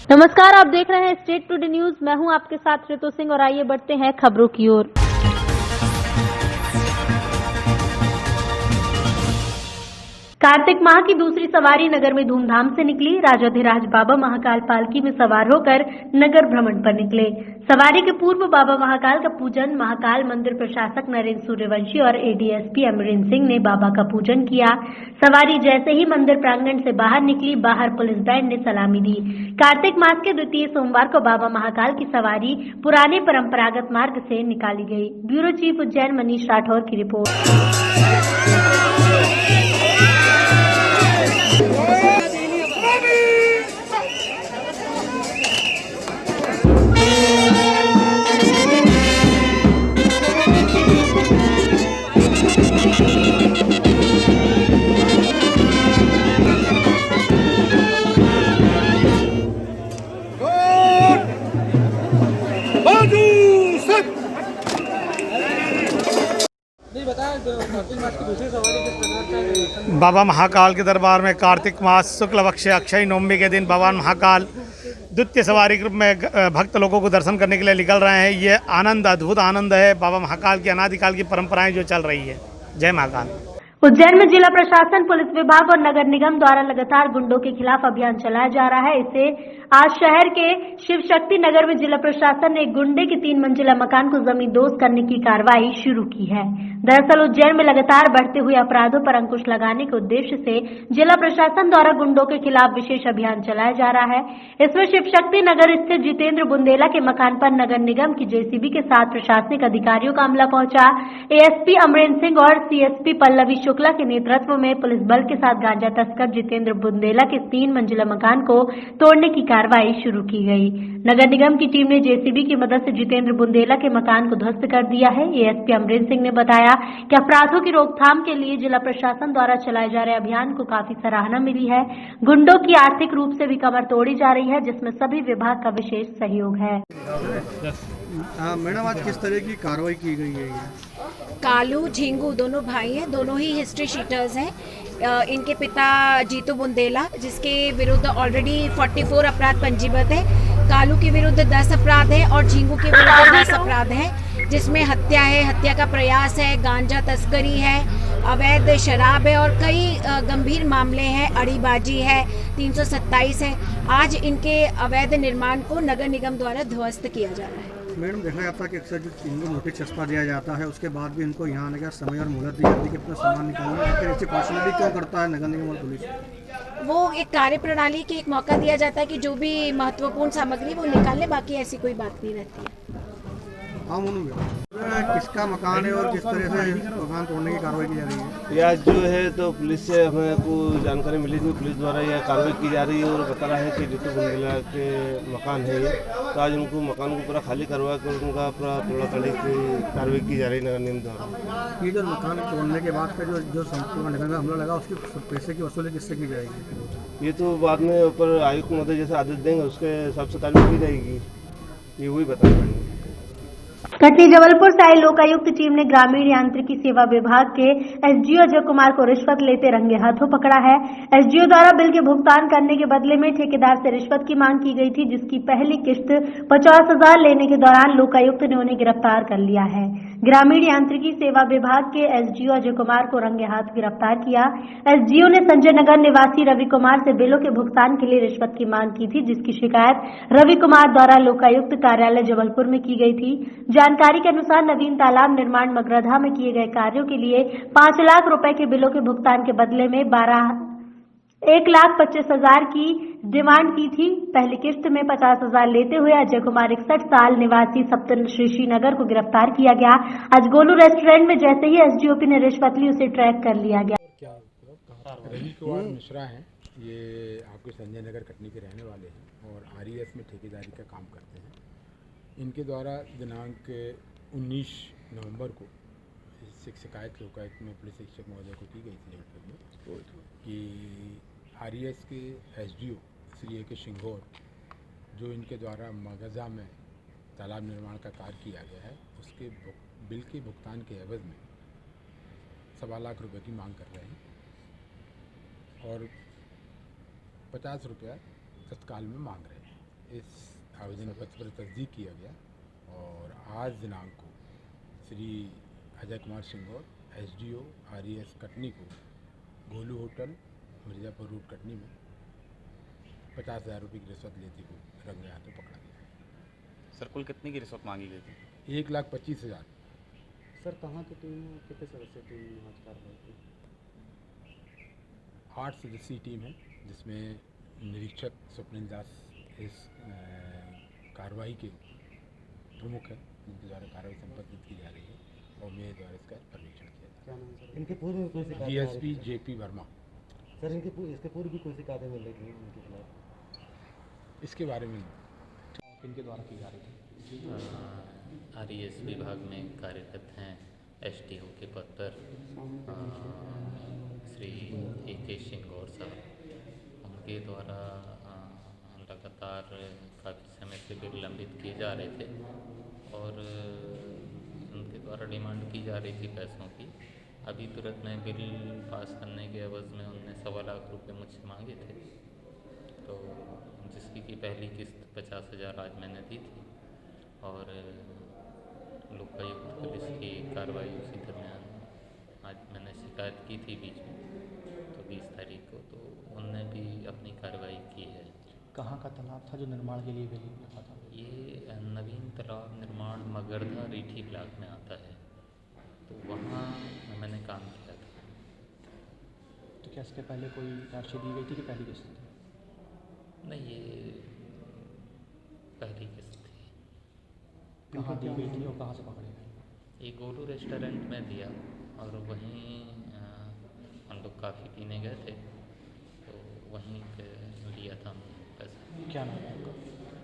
नमस्कार, आप देख रहे हैं स्टेट टुडे न्यूज। मैं हूं आपके साथ ऋतु सिंह और आइए बढ़ते हैं खबरों की ओर। कार्तिक माह की दूसरी सवारी नगर में धूमधाम से निकली। राजाधिराज बाबा महाकाल पालकी में सवार होकर नगर भ्रमण पर निकले। सवारी के पूर्व बाबा महाकाल का पूजन महाकाल मंदिर प्रशासक नरेंद्र सूर्यवंशी और एडीएसपी अमरिंदर सिंह ने बाबा का पूजन किया। सवारी जैसे ही मंदिर प्रांगण से बाहर निकली, बाहर पुलिस बैंड ने सलामी दी। कार्तिक मास के द्वितीय सोमवार को बाबा महाकाल की सवारी पुराने परंपरागत मार्ग से निकाली गई। ब्यूरो चीफ उज्जैन मनीष राठौर की रिपोर्ट। बाबा महाकाल के दरबार में कार्तिक मास शुक्ल पक्ष अक्षय नवमी के दिन बाबा महाकाल द्वितीय सवारी ग्रुप में भक्त लोगों को दर्शन करने के लिए निकल रहे हैं। ये आनंद, अद्भुत आनंद है। बाबा महाकाल की अनादिकाल की परंपराएं जो चल रही है। जय महाकाल। उज्जैन में जिला प्रशासन, पुलिस विभाग और नगर निगम द्वारा लगातार गुंडों के खिलाफ अभियान चलाया जा रहा है। इससे आज शहर के शिव शक्ति नगर में जिला प्रशासन ने एक गुंडे के 3 मंजिला मकान को जमींदोज करने की कार्रवाई शुरू की है। दरअसल उज्जैन में लगातार बढ़ते हुए अपराधों पर अंकुश लगाने के उद्देश्य से जिला प्रशासन द्वारा गुंडों के खिलाफ विशेष अभियान चलाया जा रहा है। इसमें शिव शक्ति नगर स्थित जितेंद्र बुंदेला के मकान पर नगर निगम की जेसीबी के साथ प्रशासनिक अधिकारियों का अमला पहुंचा। एएसपी अमरिंदर सिंह और सीएसपी पल्लवी शुक्ला के नेतृत्व में पुलिस बल के साथ गांजा तस्कर जितेंद्र बुंदेला के 3 मंजिला मकान को तोड़ने की कार्रवाई शुरू की गई। नगर निगम की टीम ने जेसीबी की मदद से जितेंद्र बुंदेला के मकान को ध्वस्त कर दिया है। एएसपी अमरिंदर सिंह ने बताया कि अपराधों की रोकथाम के लिए जिला प्रशासन द्वारा चलाए जा रहे अभियान को काफी सराहना मिली है। गुंडों की आर्थिक रूप से भी कमर तोड़ी जा रही है, जिसमें सभी विभाग का विशेष सहयोग है। मैडम, आज किस तरह की कार्रवाई की गई है? कालू झिंगू दोनों भाई हैं, दोनों ही हिस्ट्री शीटर्स हैं। इनके पिता जीतू बुंदेला, जिसके विरुद्ध ऑलरेडी 44 अपराध पंजीबद्ध है। कालू के विरुद्ध 10 अपराध है और झिंगू के विरुद्ध 10 अपराध है, जिसमें हत्या है, हत्या का प्रयास है, गांजा तस्करी है, अवैध शराब है और कई गंभीर मामले हैं, अड़ीबाजी है, 327 है। आज इनके अवैध निर्माण को नगर निगम द्वारा ध्वस्त किया जा रहा है। मैडम, देखा जाता है कि अक्सर जो इनको नोटिस चस्पा दिया जाता है, उसके बाद भी इनको यहाँ आने का समय और मोहलत दी जाती है कि अपना सामान निकालना है। फिर ऐसी कौशल क्यों करता है नगर निगम और पुलिस? वो एक कार्य प्रणाली की एक मौका दिया जाता है कि जो भी महत्वपूर्ण सामग्री वो निकाल ले, बाकी ऐसी कोई बात नहीं रहती है। किसका मकान है और किस तरह से मकान तोड़ने की कार्रवाई की जा रही है? यह जो है तो पुलिस से हमें को जानकारी मिली थी, पुलिस द्वारा यह कार्रवाई की जा रही है और बता रहा है कि जीतू बुंदेला के मकान है ये। तो आज उनको मकान को पूरा खाली करवा कर उनका पूरा तोड़ा तोड़ी की कार्रवाई की जा रही है नगर निगम द्वारा। ये जो मकान तोड़ने के बाद का जो संपूर्ण नगर में हमला लगा, उसकी पैसे की वसूली किससे की जाएगी? ये तो बाद में ऊपर आयुक्त महोदय जैसे आदेश देंगे उसके हिसाब से कार्रवाई की जाएगी, ये वही बता पाएंगे। कटनी जबलपुर से आई लोकायुक्त टीम ने ग्रामीण यांत्रिकी सेवा विभाग के एसडीओ अजय कुमार को रिश्वत लेते रंगे हाथों पकड़ा है। एसडीओ द्वारा बिल के भुगतान करने के बदले में ठेकेदार से रिश्वत की मांग की गई थी, जिसकी पहली किश्त 50,000 लेने के दौरान लोकायुक्त ने उन्हें गिरफ्तार कर लिया है। ग्रामीण यांत्रिकी सेवा विभाग के एसडीओ अजय कुमार को रंगे हाथ गिरफ्तार किया। एसडीओ ने संजय नगर निवासी रवि कुमार से बिलों के भुगतान के लिए रिश्वत की मांग की थी, जिसकी शिकायत रवि कुमार द्वारा लोकायुक्त कार्यालय जबलपुर में की गई थी। जानकारी के अनुसार नवीन तालाब निर्माण मगरधा में किए गए कार्यों के लिए 5 लाख रुपए के बिलों के भुगतान के बदले में 1,25,000 की डिमांड की थी। पहली किश्त में 50,000 लेते हुए अजय कुमार 61 साल निवासी सप्तऋषि नगर को गिरफ्तार किया गया। आज गोलू रेस्टोरेंट में जैसे ही एसडीओपी ने रिश्वत ली, उसे ट्रैक कर लिया गया। रवि कुमार मिश्रा हैं, ये आपके संजय नगर कटनी के रहने वाले हैं और आरईएस में ठेकेदारी का काम करते हैं। इनके द्वारा दिनांक 19 नवंबर को शिकायत लोकायुक्त में पुलिस अधीक्षक महोदय को की गई थी कि आरईएस के एसडीओ श्री ए के सिंघोर, जो इनके द्वारा मगरधा में तालाब निर्माण का कार्य किया गया है, उसके बिल के भुगतान के एवज में 1.25 लाख रुपए की मांग कर रहे हैं और 50 रुपया तत्काल में मांग रहे हैं। इस आवेदन पत्र पर तस्दीक किया गया और आज दिनांक को श्री अजय कुमार सिंगौर SDO RES कटनी को गोलू होटल मिर्ज़ापुर रोड कटनी में 50,000 रुपये की रिश्वत लेते को रंगे हाथों पकड़ा गया। सर कुल कितने की रिश्वत मांगी गई थी? 1,25,000। सर कहाँ की टीम, कितने सदस्य टीम आज कार्रवाई की? 8 सदस्यीय टीम है जिसमें निरीक्षक स्वप्निल दास इस कार्रवाई के प्रमुख है, जिनके द्वारा कार्रवाई संपादित की जा रही है और मेरे द्वारा इसका परीक्षण किया क्या नाम सर? इनके पूर्व में कोई शिकायत DSP JP वर्मा। सर इसके पूर्व भी कोई शिकायतें मिल रही थी उनके खिलाफ? इसके बारे में इनके द्वारा की जा रही थी? RES विभाग में कार्यरत हैं SDO के पद पर श्री AK सिंगौर साहब, उनके द्वारा लगातार काफ़ी समय से बिल लंबित किए जा रहे थे और उनके द्वारा डिमांड की जा रही थी पैसों की। अभी तुरंत में बिल पास करने के एवज में उनने 1.25 लाख रुपए मुझसे मांगे थे, तो जिसकी की पहली किस्त 50,000 आज मैंने दी थी और लोकायुक्त पुलिस की कार्रवाई उसी दरमियान आज मैंने शिकायत की थी बीच में, तो 20 तारीख को, तो उनने भी अपनी कार्रवाई की है। कहाँ का तालाब था जो निर्माण के लिए बिल रखा था? ये नवीन तालाब निर्माण मगरधा रीठी ब्लॉक में आता है, तो वहाँ मैंने काम किया था। तो क्या इसके पहले कोई राशि दी गई थी कि पहली किस्त थी? नहीं, ये पहली किस्त थी। कहाँ दी गई थी और कहाँ से पकड़े गए? ये गोलू रेस्टोरेंट में दिया और वहीं हम लोग काफ़ी पीने गए थे, तो वहीं पे लिया था पैसा। क्या नाम है उनका?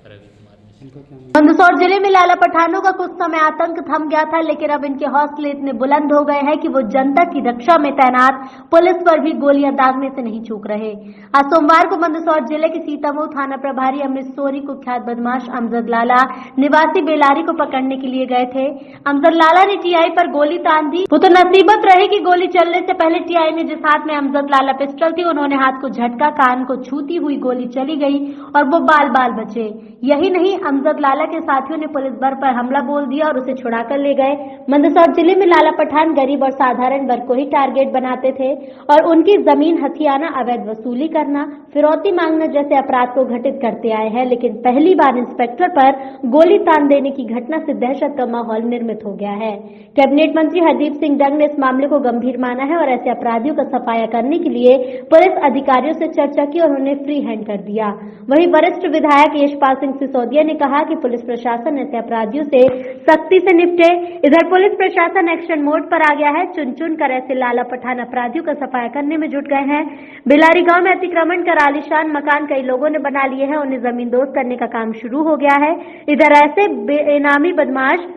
रवि कुमार मिश्र। इनका क्या नाम? मंदसौर जिले में लाला पठानों का कुछ समय आतंक थम गया था, लेकिन अब इनके हौसले इतने बुलंद हो गए हैं कि वो जनता की रक्षा में तैनात पुलिस पर भी गोलियां दागने से नहीं चूक रहे। आज सोमवार को मंदसौर जिले के सीतामऊ थाना प्रभारी अमृत सोरी कुख्यात बदमाश अमजद लाला निवासी बेलारी को पकड़ने के लिए गए थे। अमजद लाला ने TI पर गोली तान दी। वो तो नसीबत रही कि गोली चलने से पहले TI ने जिस हाथ में अमजद लाला पिस्टल थी, उन्होंने हाथ को झटका, कान को छूती हुई गोली चली गई और वो बाल बाल बचे। यही नहीं, अमजद लाला के साथियों ने पुलिस बल पर हमला बोल दिया और उसे छुड़ाकर ले गए। मंदसौर जिले में लाला पठान गरीब और साधारण वर्ग को ही टारगेट बनाते थे और उनकी जमीन हथियाना, अवैध वसूली करना, फिरौती मांगना जैसे अपराध को घटित करते आए हैं। लेकिन पहली बार इंस्पेक्टर पर गोली तान देने की घटना से दहशत का माहौल निर्मित हो गया है। कैबिनेट मंत्री हरदीप सिंह डंग ने इस मामले को गंभीर माना है और ऐसे अपराधियों का सफाया करने के लिए पुलिस अधिकारियों से चर्चा की और उन्हें फ्री हैंड कर दिया। वहीं वरिष्ठ विधायक यशपाल सिंह सिसोदिया ने कहा कि पुलिस प्रशासन ऐसे अपराधियों से सख्ती से निपटे। इधर पुलिस प्रशासन एक्शन मोड पर आ गया है, चुन चुन कर ऐसे लाला पठान अपराधियों का सफाया करने में जुट गए हैं। बेलारी गांव में अतिक्रमण कर आलीशान मकान कई लोगों ने बना लिए हैं, उन्हें जमींदोज करने का काम शुरू हो गया है। इधर ऐसे इनामी बदमाश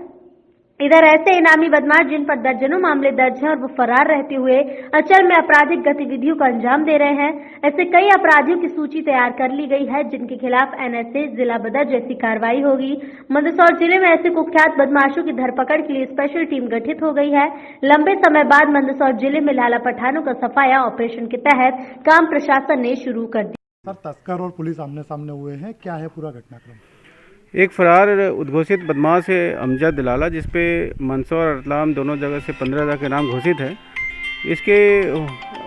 जिन पर दर्जनों मामले दर्ज हैं और वो फरार रहते हुए अचल में आपराधिक गतिविधियों को अंजाम दे रहे हैं, ऐसे कई अपराधियों की सूची तैयार कर ली गई है जिनके खिलाफ NSA, जिला बदर जैसी कार्रवाई होगी। मंदसौर जिले में ऐसे कुख्यात बदमाशों की धरपकड़ के लिए स्पेशल टीम गठित हो गई है। लंबे समय बाद मंदसौर जिले में लाला पठानों का सफाया ऑपरेशन के तहत काम प्रशासन ने शुरू कर दिया। सर, तस्कर और पुलिस आमने सामने हुए हैं, क्या है पूरा घटनाक्रम? एक फरार उद्घोषित बदमाश है अमजद लाला, जिसपे मंदसौर और रतलाम दोनों जगह से 15,000 के नाम घोषित है। इसके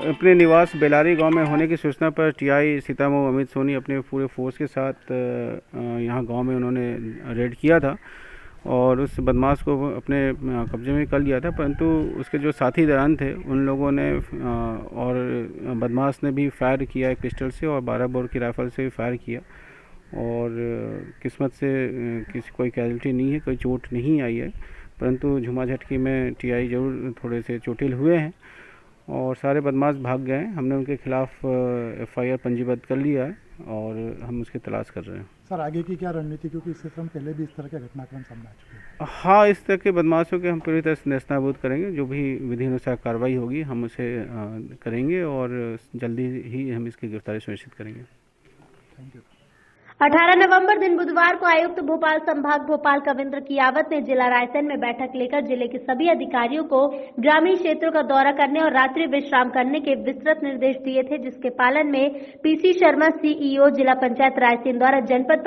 अपने निवास बेलारी गांव में होने की सूचना पर TI सीतामऊ अमित सोनी अपने पूरे फोर्स के साथ यहां गांव में उन्होंने रेड किया था और उस बदमाश को अपने कब्जे में कर लिया था, परंतु उसके जो साथी दरान थे उन लोगों ने और बदमाश ने भी फायर किया एक पिस्टल से और 12 बोर की राइफल से भी फायर किया और किस्मत से कोई कैजुअल्टी नहीं है, कोई चोट नहीं आई है, परंतु झुमाझटकी में TI जरूर थोड़े से चोटिल हुए हैं और सारे बदमाश भाग गए हैं। हमने उनके खिलाफ FIR पंजीबद्ध कर लिया है और हम उसकी तलाश कर रहे हैं। सर, आगे की क्या रणनीति, क्योंकि इससे पहले भी इस तरह के घटनाक्रम सामने आ चुके हैं? हाँ, इस तरह के बदमाशों के हम पूरी तरह से नेस्तनाबूद करेंगे। जो भी विधि अनुसार कार्रवाई होगी हम उसे करेंगे और जल्दी ही हम इसकी गिरफ्तारी सुनिश्चित करेंगे। Thank you. 18 नवंबर दिन बुधवार को आयुक्त भोपाल संभाग भोपाल कविंद्र कियावत ने जिला रायसेन में बैठक लेकर जिले के सभी अधिकारियों को ग्रामीण क्षेत्रों का दौरा करने और रात्रि विश्राम करने के विस्तृत निर्देश दिए थे, जिसके पालन में पीसी शर्मा सीईओ जिला पंचायत रायसेन द्वारा जनपद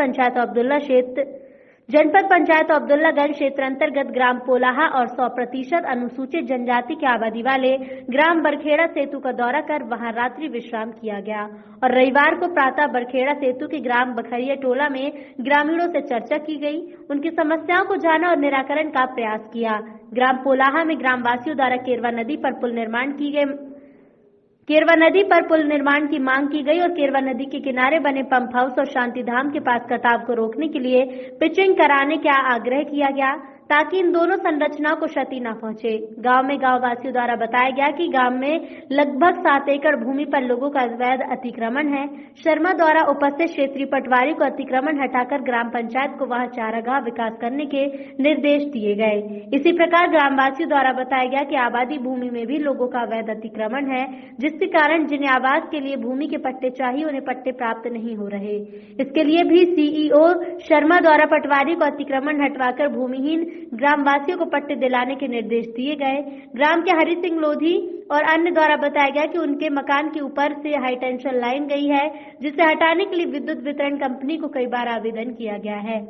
पंचायत अब्दुल्लागंज क्षेत्र अंतर्गत ग्राम पोलाहा और 100% अनुसूचित जनजाति की आबादी वाले ग्राम बरखेड़ा सेतु का दौरा कर वहां रात्रि विश्राम किया गया और रविवार को प्रातः बरखेड़ा सेतु के ग्राम बखरिया टोला में ग्रामीणों से चर्चा की गई, उनकी समस्याओं को जाना और निराकरण का प्रयास किया। ग्राम पोलाहा में ग्रामवासियों द्वारा केरवा नदी पर पुल निर्माण की मांग की गई और केरवा नदी के किनारे बने पंप हाउस और शांति धाम के पास कटाव को रोकने के लिए पिचिंग कराने का आग्रह किया गया ताकि इन दोनों संरचनाओं को क्षति न पहुंचे। गांव में गांववासियों द्वारा बताया गया कि गांव में लगभग 7 एकड़ भूमि पर लोगों का अवैध अतिक्रमण है। शर्मा द्वारा उपस्थित क्षेत्रीय पटवारी को अतिक्रमण हटाकर ग्राम पंचायत को वहां चारागाह विकास करने के निर्देश दिए गए। इसी प्रकार ग्रामवासियों द्वारा बताया गया कि आबादी भूमि में भी लोगों का अवैध अतिक्रमण है, जिसके कारण जिन्हें आवास के लिए भूमि के पट्टे चाहिए उन्हें पट्टे प्राप्त नहीं हो रहे। इसके लिए भी सीईओ शर्मा द्वारा पटवारी को अतिक्रमण हटवाकर भूमिहीन ग्रामवासियों को पट्टे दिलाने के निर्देश दिए गए। ग्राम के हरि सिंह लोधी और अन्य द्वारा बताया गया कि उनके मकान के ऊपर से हाई टेंशन लाइन गई है, जिसे हटाने के लिए विद्युत वितरण कंपनी को कई बार आवेदन किया गया है,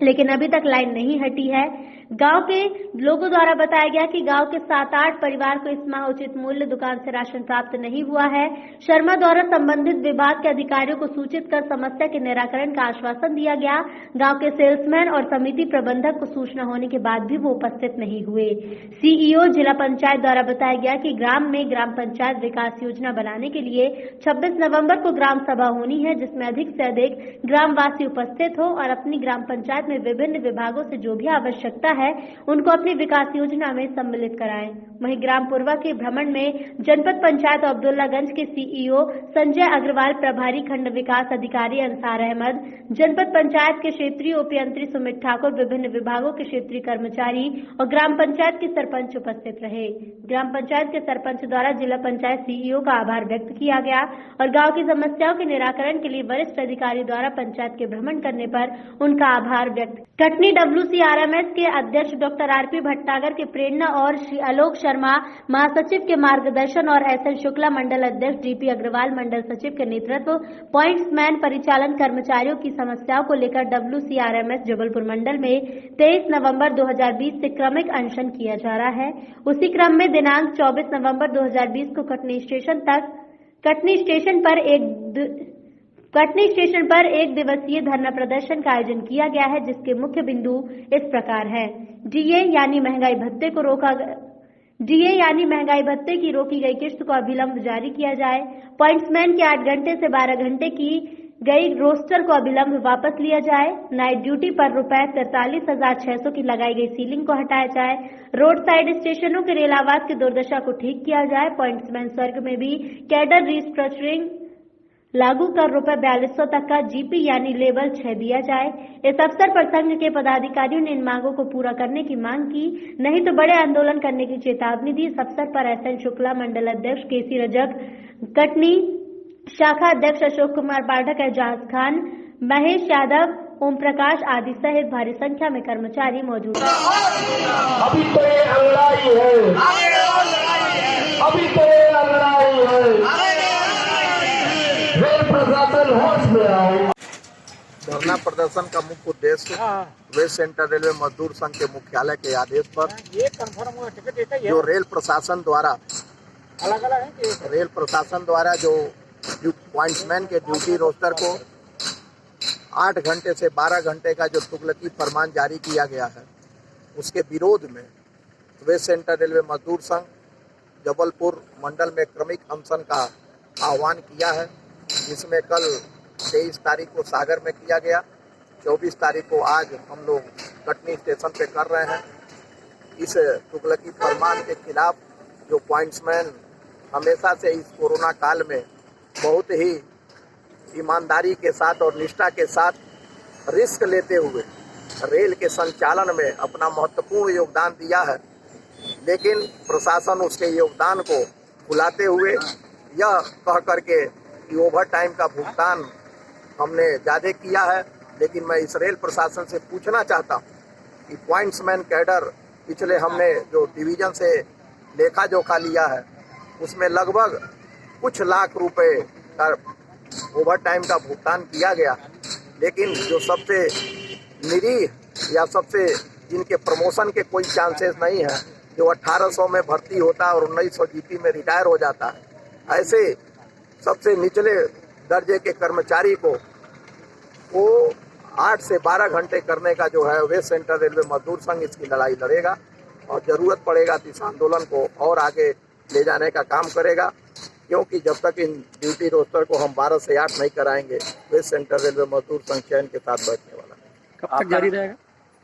लेकिन अभी तक लाइन नहीं हटी है। गांव के लोगों द्वारा बताया गया कि गांव के 7-8 परिवार को इस माह उचित मूल्य दुकान से राशन प्राप्त नहीं हुआ है। शर्मा द्वारा संबंधित विभाग के अधिकारियों को सूचित कर समस्या के निराकरण का आश्वासन दिया गया। गांव के सेल्समैन और समिति प्रबंधक को सूचना होने के बाद भी वो उपस्थित नहीं हुए। सीईओ जिला पंचायत द्वारा बताया गया कि ग्राम में ग्राम पंचायत विकास योजना बनाने के लिए 26 नवम्बर को ग्राम सभा होनी है, जिसमें अधिक से अधिक ग्रामवासी उपस्थित हो और अपनी ग्राम पंचायत में विभिन्न विभागों से जो भी आवश्यकता है उनको अपनी विकास योजना में सम्मिलित कराएं। वहीं ग्राम पूर्वा के भ्रमण में जनपद पंचायत अब्दुल्लागंज के सीईओ संजय अग्रवाल, प्रभारी खंड विकास अधिकारी अंसार अहमद, जनपद पंचायत के क्षेत्रीय उपयंत्री सुमित ठाकुर, विभिन्न विभागों के क्षेत्रीय कर्मचारी और ग्राम पंचायत के सरपंच उपस्थित रहे। ग्राम पंचायत के सरपंच द्वारा जिला पंचायत सीईओ का आभार व्यक्त किया गया और गाँव की समस्याओं के निराकरण के लिए वरिष्ठ अधिकारी द्वारा पंचायत के भ्रमण करने पर उनका आभार व्यक्त। कटनी WCRMS के अध्यक्ष डॉक्टर आरपी भट्टागर के प्रेरणा और श्री आलोक शर्मा महासचिव के मार्गदर्शन और SN शुक्ला मंडल अध्यक्ष DP अग्रवाल मंडल सचिव के नेतृत्व पॉइंट्समैन परिचालन कर्मचारियों की समस्याओं को लेकर WCRMS जबलपुर मंडल में 23 नवंबर 2020 से क्रमिक अनशन किया जा रहा है। उसी क्रम में दिनांक 24 नवंबर 2020 को कटनी स्टेशन पर एक दिवसीय धरना प्रदर्शन का आयोजन किया गया है, जिसके मुख्य बिंदु इस प्रकार है। DA यानी महंगाई भत्ते की रोकी गई किस्त को अविलंब जारी किया जाए। पॉइंट्समैन के 8 घंटे से 12 घंटे की गई रोस्टर को अविलंब वापस लिया जाए। नाइट ड्यूटी पर ₹43,600 की लगाई गई सीलिंग को हटाया जाए। रोड साइड स्टेशनों के रेल आवास की दुर्दशा को ठीक किया जाए। पॉइंट्समैन स्वर्ग में भी कैडर रिस्ट्रक्चरिंग लागू कर ₹4200 तक का GP यानी लेवल 6 दिया जाए। इस अवसर पर संघ के पदाधिकारियों ने इन मांगों को पूरा करने की मांग की, नहीं तो बड़े आंदोलन करने की चेतावनी दी। इस अवसर पर SN शुक्ला मंडल अध्यक्ष KC रजक, कटनी शाखा अध्यक्ष अशोक कुमार पाठक, एजाज खान, महेश यादव, ओम प्रकाश आदि सहित भारी संख्या में कर्मचारी मौजूद हैं। अभी तो ये लड़ाई है, रेल प्रशासन होश में आओ। धरना प्रदर्शन का मुख्य उद्देश्य वेस्ट सेंट्रल रेलवे मजदूर संघ के मुख्यालय के आदेश पर जो रेल प्रशासन द्वारा जो पॉइंट्समैन के ड्यूटी रोस्टर को 8 घंटे से 12 घंटे का जो तुगलकी फरमान जारी किया गया है, उसके विरोध में वेस्ट सेंट्रल रेलवे मजदूर संघ जबलपुर मंडल में क्रमिक अनशन का आह्वान किया है, जिसमें कल 23 तारीख को सागर में किया गया, 24 तारीख को आज हम लोग कटनी स्टेशन पे कर रहे हैं। इस तुगलकी फरमान के खिलाफ जो पॉइंट्समैन हमेशा से इस कोरोना काल में बहुत ही ईमानदारी के साथ और निष्ठा के साथ रिस्क लेते हुए रेल के संचालन में अपना महत्वपूर्ण योगदान दिया है, लेकिन प्रशासन उसके योगदान को भुलाते हुए यह कह करके कि ओवर टाइम का भुगतान हमने ज़्यादा किया है। लेकिन मैं इस रेल प्रशासन से पूछना चाहता हूँ कि पॉइंट्समैन कैडर पिछले हमने जो डिवीजन से लेखा जोखा लिया है उसमें लगभग कुछ लाख रुपए का ओवर टाइम का भुगतान किया गया, लेकिन जो सबसे निरीह या सबसे जिनके प्रमोशन के कोई चांसेस नहीं है, जो 1800 में भर्ती होता है और 1900 जीपी में रिटायर हो जाता है, ऐसे सबसे निचले दर्जे के कर्मचारी को वो 8 से 12 घंटे करने का जो है वेस्ट सेंट्रल रेलवे मजदूर संघ इसकी लड़ाई लड़ेगा और जरूरत पड़ेगा तो इस आंदोलन को और आगे ले जाने का काम करेगा, क्योंकि जब तक इन ड्यूटी रोस्टर को हम 12 से 8 नहीं कराएंगे वेस्ट सेंट्रल रेलवे मजदूर संघ चयन के साथ बैठने वाला है। कब तक जारी रहेगा?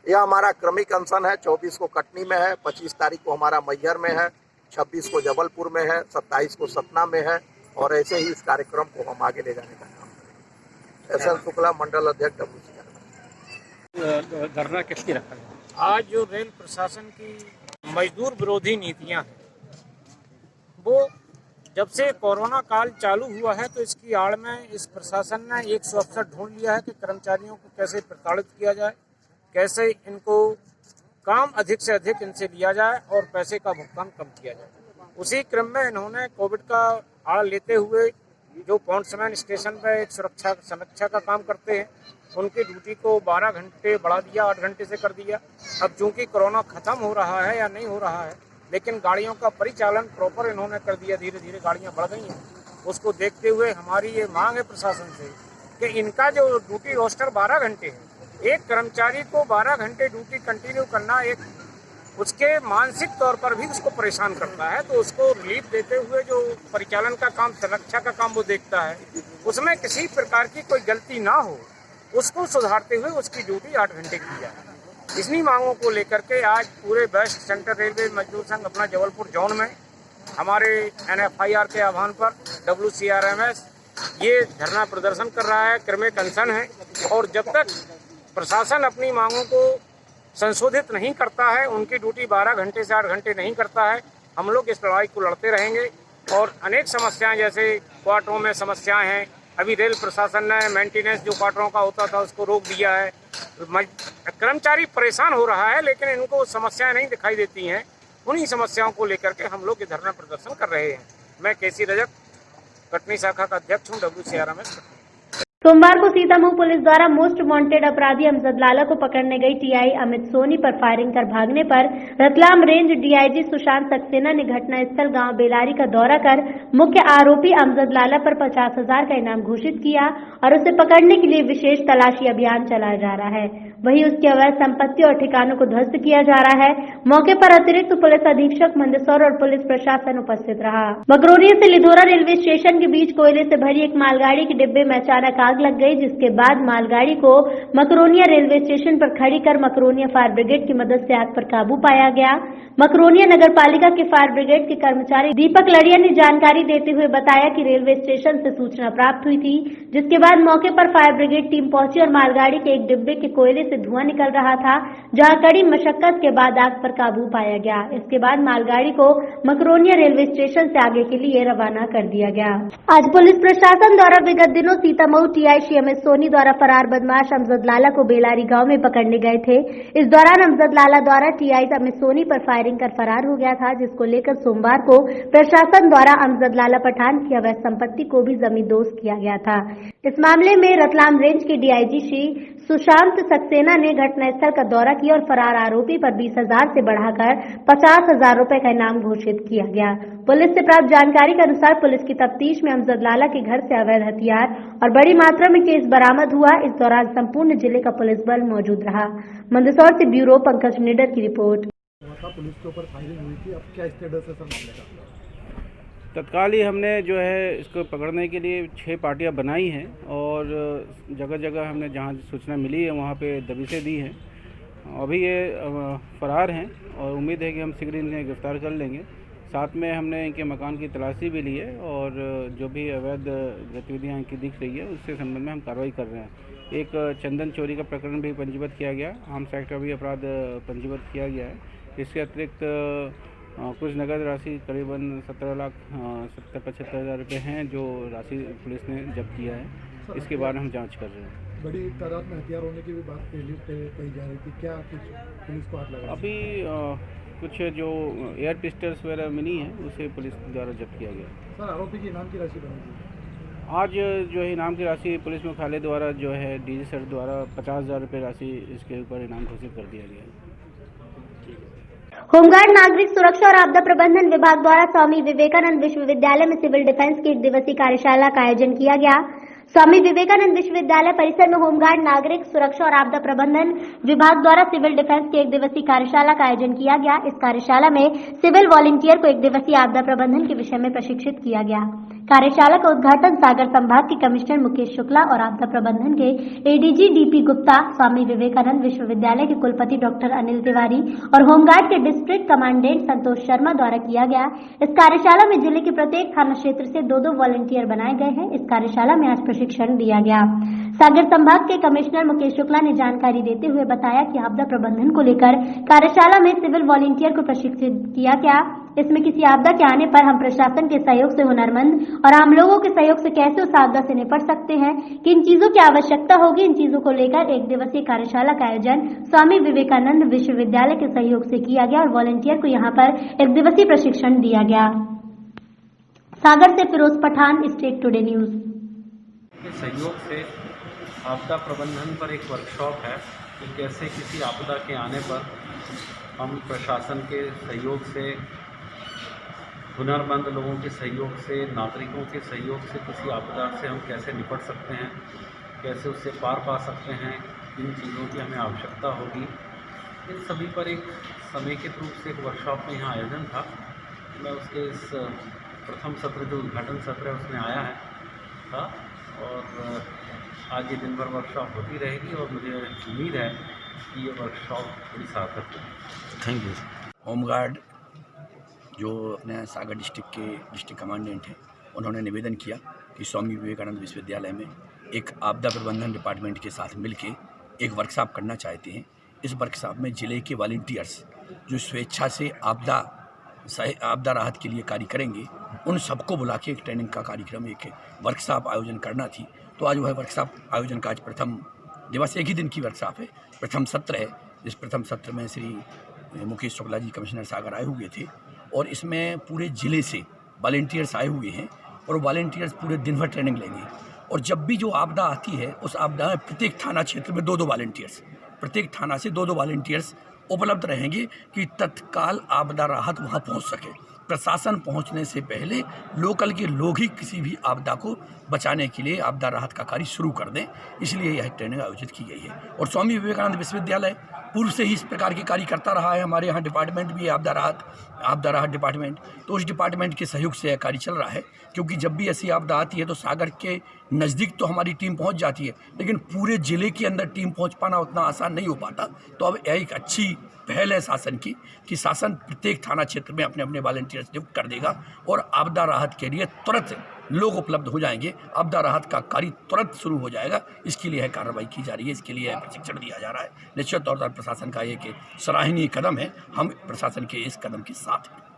यह हमारा क्रमिक अनशन है। 24 को कटनी में है, 25 तारीख को हमारा मैहर में है, 26 को जबलपुर में है, 27 को सतना में है और ऐसे ही इस कार्यक्रम को हम आगे ले जाने का काम करेंगे। एस.एन. शुक्ला, मंडल अध्यक्ष WCRMS। धरना किसकी रखा है? आज जो रेल प्रशासन की मजदूर विरोधी नीतियां हैं, वो जब से कोरोना काल चालू हुआ है तो इसकी आड़ में इस प्रशासन ने एक अवसर ढूंढ लिया है कि कर्मचारियों को कैसे प्रताड़ित किया जाए, कैसे इनको काम अधिक से अधिक इनसे लिया जाए और पैसे का भुगतान कम किया जाए। उसी क्रम में इन्होंने कोविड का आड़ लेते हुए जो पॉइंट्समैन स्टेशन पर एक सुरक्षा समीक्षा का काम करते हैं, उनकी ड्यूटी को 12 घंटे बढ़ा दिया, 8 घंटे से कर दिया। अब चूंकि कोरोना खत्म हो रहा है या नहीं हो रहा है, लेकिन गाड़ियों का परिचालन प्रॉपर इन्होंने कर दिया, धीरे धीरे गाड़ियां बढ़ गई हैं। उसको देखते हुए हमारी ये मांग है प्रशासन से कि इनका जो ड्यूटी रोस्टर 12 घंटे है, एक कर्मचारी को 12 घंटे ड्यूटी कंटिन्यू करना एक उसके मानसिक तौर पर भी उसको परेशान करता है, तो उसको रिलीफ देते हुए जो परिचालन का काम, सुरक्षा का काम वो देखता है, उसमें किसी प्रकार की कोई गलती ना हो, उसको सुधारते हुए उसकी ड्यूटी 8 घंटे की जाए। इन्हीं मांगों को लेकर के आज पूरे वेस्ट सेंट्रल रेलवे मजदूर संघ अपना जबलपुर जोन में हमारे NFIR के आह्वान पर WCRMS ये धरना प्रदर्शन कर रहा है, क्रमिक अनशन है। और जब तक प्रशासन अपनी मांगों को संशोधित नहीं करता है, उनकी ड्यूटी 12 घंटे से 8 घंटे नहीं करता है, हम लोग इस लड़ाई को लड़ते रहेंगे। और अनेक समस्याएं जैसे क्वार्टरों में समस्याएं हैं, अभी रेल प्रशासन ने मेंटेनेंस जो क्वार्टरों का होता था उसको रोक दिया है। कर्मचारी परेशान हो रहा है, लेकिन इनको समस्याएं नहीं दिखाई देती हैं। उन्हीं समस्याओं को लेकर के हम लोग ये धरना प्रदर्शन कर रहे हैं। मैं KC रजक, कटनी शाखा का अध्यक्ष हूँ, WCRMS। सोमवार को सीतामऊ पुलिस द्वारा मोस्ट वांटेड अपराधी अमजद लाला को पकड़ने गई TI अमित सोनी पर फायरिंग कर भागने पर रतलाम रेंज DIG सुशांत सक्सेना ने घटनास्थल गांव बेलारी का दौरा कर मुख्य आरोपी अमजद लाला पर 50,000 का इनाम घोषित किया और उसे पकड़ने के लिए विशेष तलाशी अभियान चलाया जा रहा है। वहीं उसकी अवैध संपत्ति और ठिकानों को ध्वस्त किया जा रहा है। मौके पर अतिरिक्त पुलिस अधीक्षक मंदसौर और पुलिस प्रशासन उपस्थित रहा। मकरोनिया से लिधोरा रेलवे स्टेशन के बीच कोयले से भरी एक मालगाड़ी के डिब्बे में अचानक आग लग गई, जिसके बाद मालगाड़ी को मकरोनिया रेलवे स्टेशन पर खड़ी कर मकरोनिया फायर ब्रिगेड की मदद से आग पर काबू पाया गया। मकरोनिया नगर पालिका के फायर ब्रिगेड के कर्मचारी दीपक लड़िया ने जानकारी देते हुए बताया कि रेलवे स्टेशन से सूचना प्राप्त हुई थी, जिसके बाद मौके पर फायर ब्रिगेड टीम पहुंची और मालगाड़ी के एक डिब्बे के कोयले से धुआं निकल रहा था, जहां कड़ी मशक्कत के बाद आग पर काबू पाया गया। इसके बाद मालगाड़ी को मकरोनिया रेलवे स्टेशन से आगे के लिए रवाना कर दिया गया। आज पुलिस प्रशासन द्वारा विगत दिनों सीतामऊ TI अमित सोनी द्वारा फरार बदमाश अमजद लाला को बेलारी गांव में पकड़ने गए थे। इस दौरान अमजद लाला द्वारा TI अमित सोनी पर फायरिंग कर फरार हो गया था, जिसको लेकर सोमवार को प्रशासन द्वारा अमजद लाला पठान की अवैध संपत्ति को भी जमींदोज किया गया था। इस मामले में रतलाम रेंज के DIG श्री सुशांत सक्सेना ने घटनास्थल का दौरा किया और फरार आरोपी पर 20,000 से बढ़ाकर 50,000 रुपए का इनाम घोषित किया गया। पुलिस से प्राप्त जानकारी के अनुसार पुलिस की तफ्तीश में अमजद लाला के घर से अवैध हथियार और बड़ी मात्रा में केस बरामद हुआ। इस दौरान संपूर्ण जिले का पुलिस बल मौजूद रहा। मंदसौर से ब्यूरो पंकज निडर की रिपोर्ट। पुलिस के ऊपर फायरिंग हुई थी, अब क्या स्टेटस है सर मामले का? तत्काल ही हमने जो है इसको पकड़ने के लिए 6 पार्टियां बनाई हैं और जगह जगह हमने जहां सूचना मिली है वहां पे दबिशें दी हैं। अभी ये फरार हैं और उम्मीद है कि हम शीघ्र इन्हें गिरफ्तार कर लेंगे। साथ में हमने इनके मकान की तलाशी भी ली है और जो भी अवैध गतिविधियाँ इनकी दिख रही है उससे संबंध में हम कार्रवाई कर रहे हैं। एक चंदन चोरी का प्रकरण भी पंजीबद्ध किया गया, आर्म्स एक्ट का भी अपराध पंजीबद्ध किया गया है। इसके अतिरिक्त कुछ नगद राशि करीबन 17,75,000 रुपये हैं जो राशि पुलिस ने जब्त किया है। इसके बारे में हम जांच कर रहे हैं। बड़ी तादाद में हथियार होने की भी बात पहले कही जा रही थी, क्या कुछ पुलिस को हाथ लगा? अभी कुछ जो एयर पिस्टल्स वगैरह मिली हैं उसे पुलिस द्वारा जब्त किया गया। सर, आरोपी की इनाम की राशि बनेगी? आज जो है इनाम की राशि पुलिस मुख्यालय द्वारा जो है डीजी सर द्वारा 50,000 रुपये राशि इसके ऊपर इनाम घोषित कर दिया गया है। होमगार्ड नागरिक सुरक्षा और आपदा प्रबंधन विभाग द्वारा स्वामी विवेकानंद विश्वविद्यालय में सिविल डिफेंस की 1 दिवसीय कार्यशाला का आयोजन किया गया। स्वामी विवेकानंद विश्वविद्यालय परिसर में होमगार्ड नागरिक सुरक्षा और आपदा प्रबंधन विभाग द्वारा सिविल डिफेंस की 1 दिवसीय कार्यशाला का आयोजन किया गया। इस कार्यशाला में सिविल वॉलंटियर को 1 दिवसीय आपदा प्रबंधन के विषय में प्रशिक्षित किया गया। कार्यशाला का उद्घाटन सागर संभाग के कमिश्नर मुकेश शुक्ला और आपदा प्रबंधन के एडीजी डीपी गुप्ता, स्वामी विवेकानंद विश्वविद्यालय के कुलपति डॉक्टर अनिल तिवारी और होमगार्ड के डिस्ट्रिक्ट कमांडेंट संतोष शर्मा द्वारा किया गया। इस कार्यशाला में जिले के प्रत्येक थाना क्षेत्र से 2-2 वॉलंटियर बनाए गए हैं। इस कार्यशाला में आज प्रशिक्षण दिया गया। सागर संभाग के कमिश्नर मुकेश शुक्ला ने जानकारी देते हुए बताया कि आपदा प्रबंधन को लेकर कार्यशाला में सिविल वॉलंटियर को प्रशिक्षित किया गया। इसमें किसी आपदा के आने पर हम प्रशासन के सहयोग से हुनरमंद और आम लोगों के सहयोग से कैसे उस आपदा से निपट सकते हैं, किन चीजों की आवश्यकता होगी, इन चीजों को लेकर 1 दिवसीय कार्यशाला का आयोजन स्वामी विवेकानंद विश्वविद्यालय के सहयोग से किया गया और वॉलंटियर को यहां पर 1 दिवसीय प्रशिक्षण दिया गया। सागर से Firoz Pathan, state today news. के सहयोग से आपदा प्रबंधन पर एक वर्कशॉप है कि कैसे किसी आपदा के आने पर हम प्रशासन के सहयोग से, हुनरमंद लोगों के सहयोग से, नागरिकों के सहयोग से किसी आपदा से हम कैसे निपट सकते हैं, कैसे उससे पार पा सकते हैं, इन चीज़ों की हमें आवश्यकता होगी। इन सभी पर एक समेकित रूप से एक वर्कशॉप में यहाँ आयोजन था। मैं उसके इस प्रथम सत्र जो उद्घाटन सत्र है उसमें आया है था और आज ये दिन भर वर्कशॉप होती रहेगी और मुझे उम्मीद है कि ये वर्कशॉप बड़ी सार्थक होगी। Thank you. होमगार्ड जो अपने सागर डिस्ट्रिक्ट के डिस्ट्रिक्ट कमांडेंट हैं, उन्होंने निवेदन किया कि स्वामी विवेकानंद विश्वविद्यालय में एक आपदा प्रबंधन डिपार्टमेंट के साथ मिलके एक वर्कशॉप करना चाहते हैं। इस वर्कशॉप में ज़िले के वॉलंटियर्स जो स्वेच्छा से आपदा राहत के लिए कार्य करेंगे, उन सबको बुला के एक ट्रेनिंग का कार्यक्रम, एक वर्कशॉप आयोजन करना थी। तो आज वह वर्कशॉप आयोजन का आज प्रथम दिवस, 1 ही दिन की वर्कशॉप है, प्रथम सत्र है। इस प्रथम सत्र में श्री मुकेश शुक्ला जी कमिश्नर सागर आए हुए थे और इसमें पूरे ज़िले से वॉलंटियर्स आए हुए हैं और वॉलंटियर्स पूरे दिन भर ट्रेनिंग लेंगे। और जब भी जो आपदा आती है उस आपदा में प्रत्येक थाना क्षेत्र में 2-2 वॉलंटियर्स, प्रत्येक थाना से 2-2 वॉलंटियर्स उपलब्ध रहेंगे कि तत्काल आपदा राहत वहाँ पहुँच सके। प्रशासन पहुंचने से पहले लोकल के लोग ही किसी भी आपदा को बचाने के लिए आपदा राहत का कार्य शुरू कर दें, इसलिए यह ट्रेनिंग आयोजित की गई है। और स्वामी विवेकानंद विश्वविद्यालय पूर्व से ही इस प्रकार के कार्य करता रहा है। हमारे यहाँ डिपार्टमेंट भी है आपदा राहत डिपार्टमेंट, तो उस डिपार्टमेंट के सहयोग से यह कार्य चल रहा है। क्योंकि जब भी ऐसी आपदा आती है तो सागर के नज़दीक तो हमारी टीम पहुँच जाती है, लेकिन पूरे ज़िले के अंदर टीम पहुँच पाना उतना आसान नहीं हो पाता। तो अब एक अच्छी पहल है शासन की कि शासन प्रत्येक थाना क्षेत्र में अपने अपने वॉलंटियर्स नियुक्त कर देगा और आपदा राहत के लिए तुरंत लोग उपलब्ध हो जाएंगे, आपदा राहत का कार्य तुरंत शुरू हो जाएगा। इसके लिए कार्रवाई की जा रही है, इसके लिए प्रशिक्षण दिया जा रहा है। निश्चित तौर पर प्रशासन का एक सराहनीय कदम है, हम प्रशासन के इस कदम के साथ हैं।